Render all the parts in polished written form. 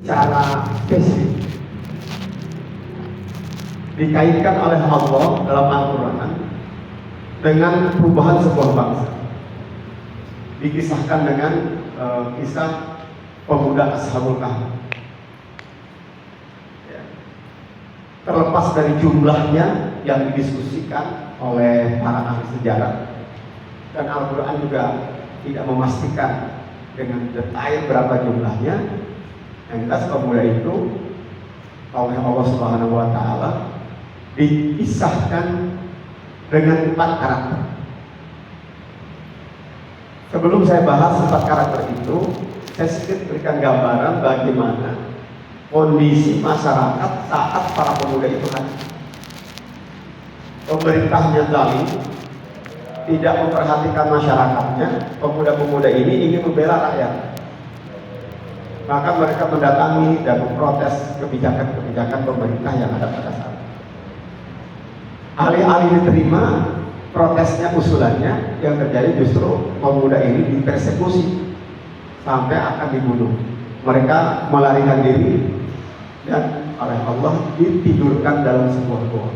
Secara spesifik dikaitkan oleh Allah dalam Al-Quran dengan perubahan sebuah bangsa. Dikisahkan dengan kisah pemuda Ashabul Kahfi. Ya. Terlepas dari jumlahnya yang didiskusikan oleh para ahli sejarah, dan Al-Quran juga tidak memastikan dengan detail berapa jumlahnya. Yang jelas pemuda itu oleh Allah Subhanahu wa Ta'ala dikisahkan dengan 4 karakter. Sebelum saya bahas 4 karakter itu, saya sedikit berikan gambaran bagaimana kondisi masyarakat saat para pemuda itu hadir. Pemerintahnya zalim, tidak memperhatikan masyarakatnya. Pemuda-pemuda ini ingin membela rakyat, maka mereka mendatangi dan memprotes kebijakan-kebijakan pemerintah yang ada pada saat itu. Alih-alih diterima protesnya, usulannya, yang terjadi justru pemuda ini dipersekusi sampai akan dibunuh. Mereka melarikan diri dan oleh Allah ditidurkan dalam sebuah gua.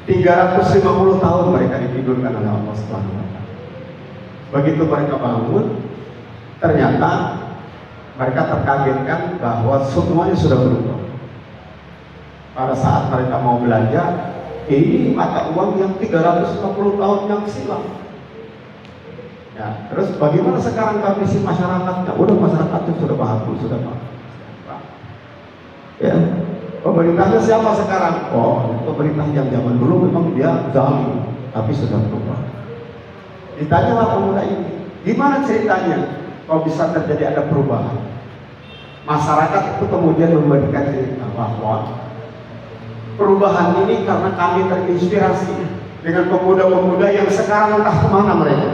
350 tahun mereka ditidurkan oleh Allah Subhanahu wa Ta'ala. Begitu mereka bangun, ternyata mereka terkagetkan bahwa semuanya sudah berubah. Pada saat mereka mau belanja, ini mata uang yang 350 tahun yang silam. Ya, terus bagaimana sekarang kondisi masyarakatnya? Udah masyarakatnya sudah bagus, sudah bagus. Ya, pemerintahnya siapa sekarang? Oh, pemerintah yang zaman dulu memang dia zalim, tapi sudah berubah. Ditanyalah pemuda ini, gimana ceritanya? Kalau bisa terjadi ada perubahan. Masyarakat itu kemudian memberikan cerita bahwa perubahan ini karena kami terinspirasi dengan pemuda-pemuda yang sekarang entah kemana mereka.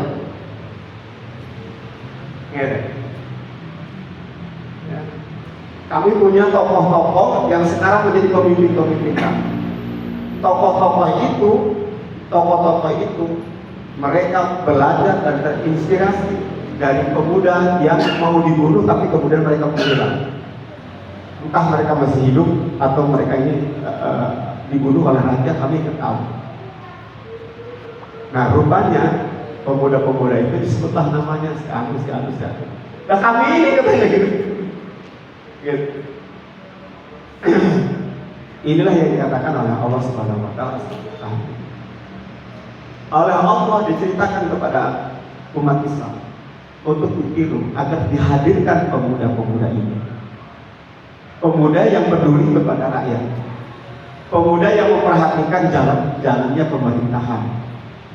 Ya. Kami punya tokoh-tokoh yang sekarang menjadi pemimpin-pemimpin kami. Tokoh-tokoh itu mereka belajar dan terinspirasi dari pemuda yang mau dibunuh tapi kemudian mereka pulang. Entah mereka masih hidup atau mereka ini dibunuh oleh raja, kami ketahui. Nah, rupanya pemuda-pemuda itu disebutlah namanya si Anu. Nah, kami ini katanya gitu. Inilah yang dikatakan oleh Allah Subhanahu wa Ta'ala. Oleh Allah diceritakan kepada umat Islam untuk ditiru agar dihadirkan pemuda-pemuda ini. Pemuda yang peduli kepada rakyat, pemuda yang memperhatikan jalannya pemerintahan,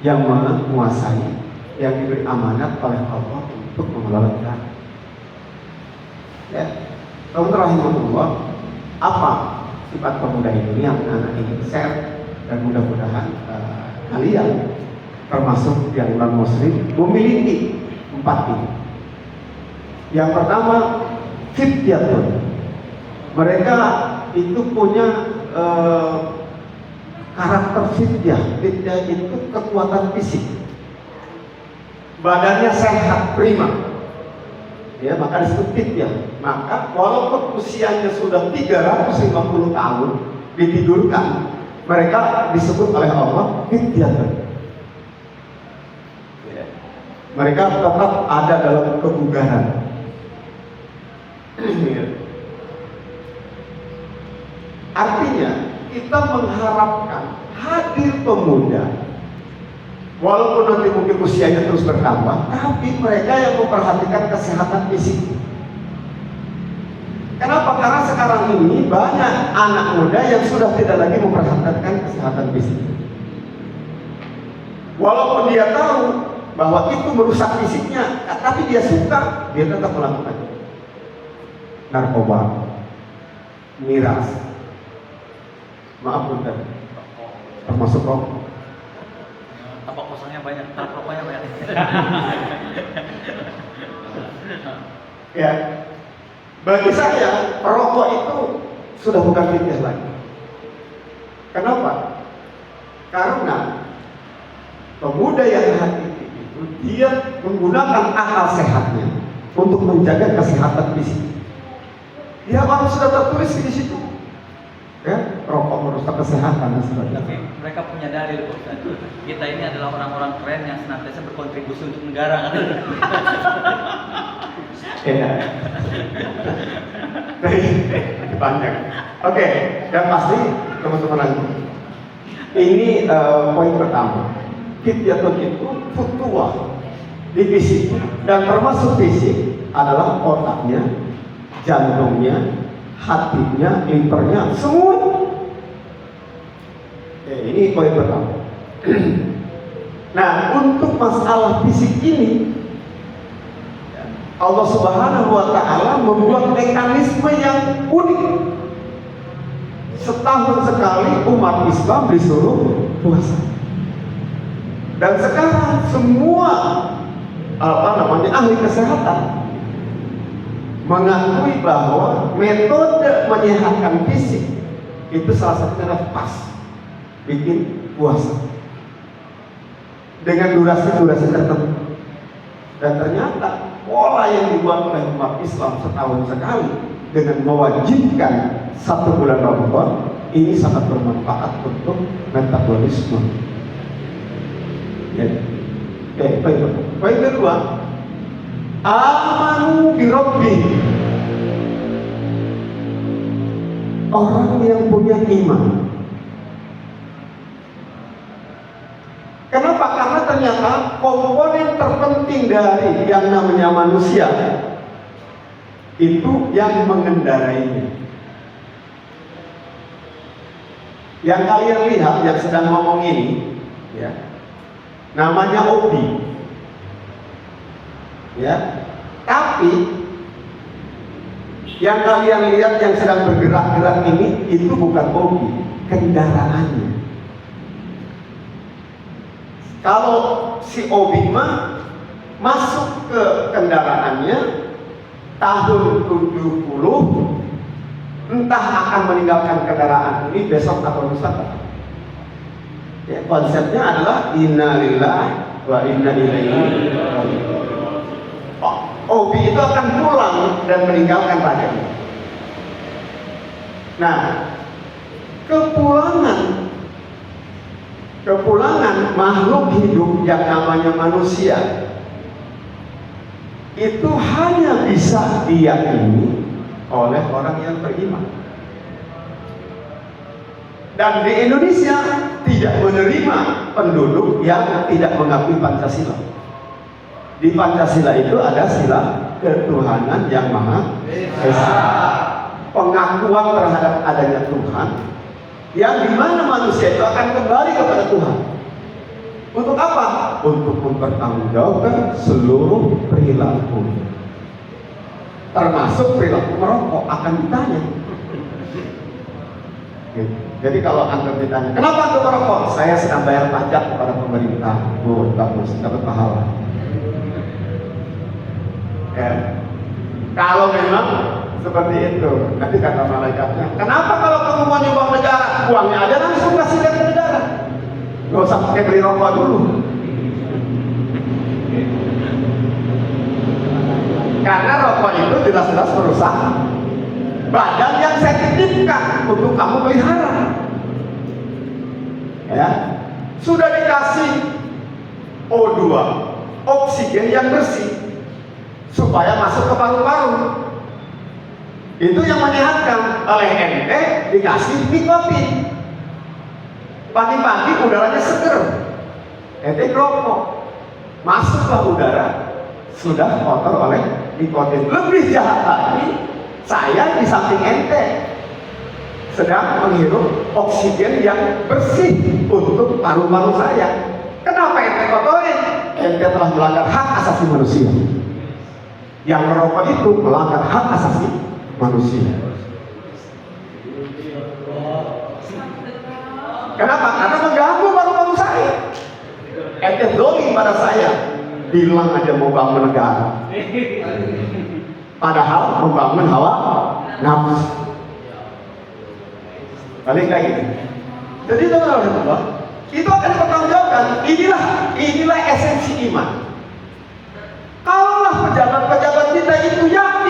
yang menguasai, yang diberi amanat oleh Allah untuk mengelola negara. Ya, rahimahullah, apa sifat pemuda ini yang anak ingin share, dan mudah-mudahan kalian termasuk yang non-muslim memiliki 4 ini. Yang pertama, fityatun. Mereka itu punya karakter fityah. Fityah itu kekuatan fisik. Badannya sehat, prima. Ya, maka disebut fityah. Maka walaupun usianya sudah 350 tahun ditidurkan, mereka disebut oleh Allah fityatun. Mereka tetap ada dalam kebugaran. Artinya kita mengharapkan hadir pemuda, walaupun nanti mungkin usianya terus bertambah, tapi mereka yang memperhatikan kesehatan fisik. Kenapa? Karena sekarang ini banyak anak muda yang sudah tidak lagi memperhatikan kesehatan fisik. Walaupun dia tahu bahwa itu merusak fisiknya, tapi dia suka, dia tetap melakukannya. Narkoba, miras, maaf bukan, termasuk rokok. Tapak kosongnya banyak, rokoknya banyak. Ya, bagi saya perokok itu sudah bukan fityah lagi. Kenapa? Karena pemuda yang hati itu dia menggunakan akal sehatnya untuk menjaga kesehatan fisik. Ya, kalau sudah tertulis di situ, ya, rokok merusak kesehatan dan sebagainya. Tapi mereka punya dalil, Pak Ustaz. Kita ini adalah orang-orang keren yang senantiasa berkontribusi untuk negara. Ya. Banyak. Oke, yang pasti teman-teman, ini poin pertama. Fityatun itu futuwah di fisik, dan termasuk fisik adalah otaknya, jantungnya, hatinya, livernya, semua. Ini poin pertama. Nah, untuk masalah fisik ini, Allah Subhanahu wa Ta'ala membuat mekanisme yang unik. Setahun sekali umat Islam disuruh puasa. Dan sekarang semua ahli kesehatan mengakui bahwa metode menyehatkan fisik itu salah satunya adalah pas bikin puasa dengan durasi tertentu. Dan ternyata pola yang dibuat oleh umat Islam setahun sekali dengan mewajibkan 1 bulan Ramadan ini sangat bermanfaat untuk metabolisme. Ya. Poin kedua, amanu bi rabbih. Orang yang punya iman. Kenapa? Karena ternyata komponen terpenting dari yang namanya manusia itu yang mengendarainya. Yang kalian lihat yang sedang ngomong ini, ya, namanya Obi, ya. Tapi yang kalian lihat yang sedang bergerak-gerak ini itu bukan Obi, kendaraannya. Kalau si Obi mah masuk ke kendaraannya tahun 70, entah akan meninggalkan kendaraan ini besok atau lusa. Ya, konsepnya adalah inna lillahi wa inna ilaihi raji'un. Obi itu akan pulang dan meninggalkan raganya. Nah, kepulangan makhluk hidup yang namanya manusia itu hanya bisa diyakini oleh orang yang beriman. Dan di Indonesia tidak menerima penduduk yang tidak mengakui Pancasila. Di Pancasila itu ada sila ketuhanan yang Maha Esa, pengakuan terhadap adanya Tuhan, yang dimana manusia itu akan kembali kepada Tuhan. Untuk apa? Untuk mempertanggungjawabkan seluruh perilaku, termasuk perilaku merokok akan ditanya. Jadi kalau Anda ditanya, kenapa Anda merokok? Saya sedang bayar pajak kepada pemerintah. Oh, bagus, dapat pahala. Ya. Kalau memang seperti itu, nanti kata malaikatnya, kenapa kalau kamu mau nyumbang negara, uangnya aja langsung kasih lihat ke negara, nggak usah pakai beli rokok dulu. Karena rokok itu jelas-jelas merusak badan yang saya titipkan untuk kamu pelihara. Ya, sudah dikasih O2, oksigen yang bersih, supaya masuk ke paru-paru. Itu yang menyehatkan. Oleh ente dikasih nikotin. Pagi-pagi udaranya seger, ente rokok, masuklah udara sudah kotor oleh nikotin. Lebih jahat lagi, saya di samping ente sedang menghirup oksigen yang bersih untuk paru-paru saya. Kenapa ente kotorin? Ente telah melanggar hak asasi manusia. Yang merokok itu melanggar hak asasi manusia. Kenapa? Karena mengganggu paru-paru saya. Ente dolim pada saya, bilang aja mau bangun negara, padahal membangun hawa nafsu. Balik lagi. Jadi teman-teman, itu akan dipertanggungjawabkan. Inilah esensi iman. Kalaulah pejabat-pejabat kita itunya